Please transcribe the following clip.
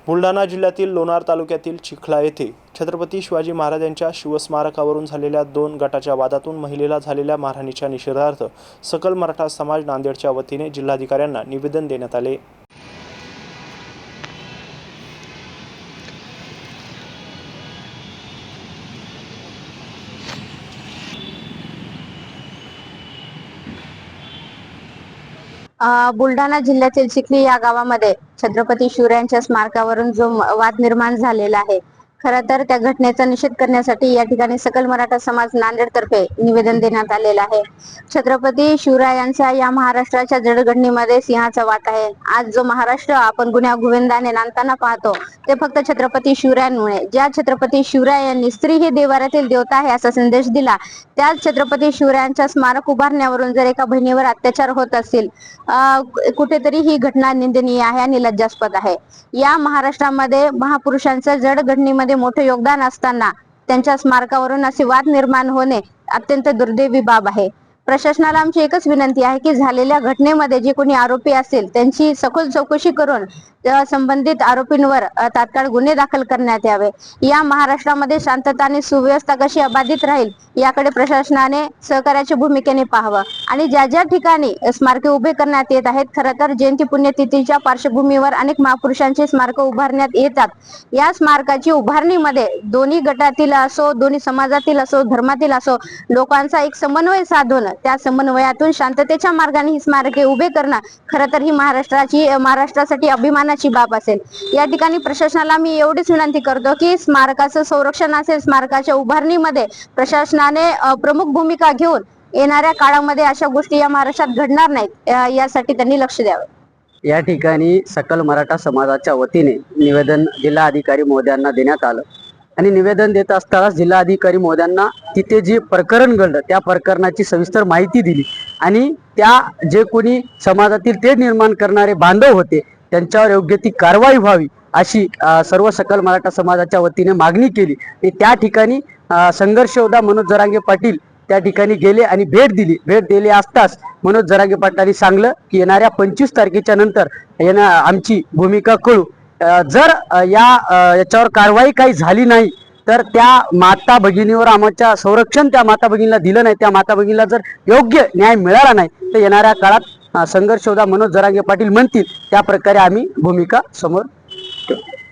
बुलढाणा जिल्ह्यातील लोणार तालुक्यातील चिखला येथे छत्रपती शिवाजी महाराज यांच्या शिवस्मारकावरून झालेल्या 2 गटाच्या वादातून महिलेला झालेल्या मारहाणीच्या निषेधार्थ सकल मराठा समाज नांदेडच्या वतीने जिल्हाधिकाऱ्यांना निवेदन देण्यात आले। बुलढाणा जिल्ह्यातील चिखली या गावामध्ये छत्रपती शिवरायांच्या स्मारकावरून जो वाद निर्माण झालेला आहे, खरं तर त्या घटनेचा निषेध करण्यासाठी या ठिकाणी सकल मराठा समाज नांदेड तर्फे निवेदन देण्यात आलेलं आहे। छत्रपती शिवरायांचा या महाराष्ट्राच्या जडणघडणीमध्ये सिंहाचा वाटा आहे। आज जो महाराष्ट्र आपण गुन्ह्या गोविंदाने नांदताना पाहतो ते फक्त छत्रपती शिवरायांमुळे। ज्या छत्रपती शिवरायांनी स्त्री ही देवाऱ्यातील देवता आहे असा संदेश दिला, त्याच छत्रपती शिवरायांच्या स्मारक उभारण्यावरून जर एका बहिणीवर अत्याचार होत असतील, कुठेतरी ही घटना निंदनीय आहे आणि लज्जास्पद आहे। या महाराष्ट्रामध्ये महापुरुषांचं जडघडणीमध्ये मोठे योगदान असताना त्यांच्या स्मारकावरून असे वाद निर्माण होणे अत्यंत दुर्दैवी बाब आहे। प्रशासनाला आमची एकच विनंती आहे की झालेल्या घटनेमध्ये जे कोणी आरोपी असेल त्यांची सखोल चौकशी करून संबंधित आरोपींवर तात्काळ गुन्हे दाखल करण्यात यावे। या महाराष्ट्रामध्ये शांतता आणि सुव्यवस्था कशी अबाधित राहील याकडे प्रशासनाने सहकार्याच्या भूमिकेने पाहावं आणि ज्या ज्या ठिकाणी स्मारके उभे करण्यात येत आहेत, खरं तर जयंती पुण्यतिथीच्या पार्श्वभूमीवर अनेक महापुरुषांचे स्मारक उभारण्यात येतात। या स्मारकाची उभारणीमध्ये दोन्ही गटातील असो, दोन्ही समाजातील असो, धर्मातील असो, लोकांचा एक समन्वय साधून त्या समन्वयातून शांततेच्या मार्गाने ही स्मारके उभे करणं खरं तर ही महाराष्ट्रासाठी अभिमानाची बाब असेल। या ठिकाणी प्रशासनाला मी एवढीच विनंती करतो की स्मारकाचं संरक्षण असेल, स्मारकाच्या उभारणीमध्ये प्रशासनाने प्रमुख भूमिका घेऊन येणाऱ्या काळामध्ये अशा गोष्टी या महाराष्ट्रात घडणार नाहीत यासाठी त्यांनी लक्ष द्यावे। या ठिकाणी सकल मराठा समाजाच्या वतीने निवेदन जिल्हाधिकारी महोदयांना देण्यात आलं आणि निवेदन देत असताना जिल्हाधिकारी महोदयांना तिथे जे प्रकरण घडलं त्या प्रकरणाची सविस्तर माहिती दिली आणि त्या जे कोणी समाजातील तेढ निर्माण करणारे बांधव होते त्यांच्यावर योग्य ती कारवाई व्हावी अशी सर्व सकल मराठा समाजाच्या वतीने मागणी केली। त्या ठिकाणी संघर्ष योद्धा मनोज जरांगे पाटील त्या ठिकाणी गेले आणि भेट दिली असताच मनोज जरांगे पाटलांनी सांगलं की येणाऱ्या 25 तारखेच्या नंतर आमची भूमिका कळू। जर याच्यावर कारवाई काही झाली नाही तर त्या माता भगिनीवर आमच्या संरक्षण त्या माता भगिनीला दिलं नाही, त्या माता भगिनीला जर योग्य न्याय मिळाला नाही तर येणाऱ्या काळात संघर्ष योद्धा मनोज जरांगे पाटील म्हणतील त्या प्रकारे आम्ही भूमिका समोर ठेवू।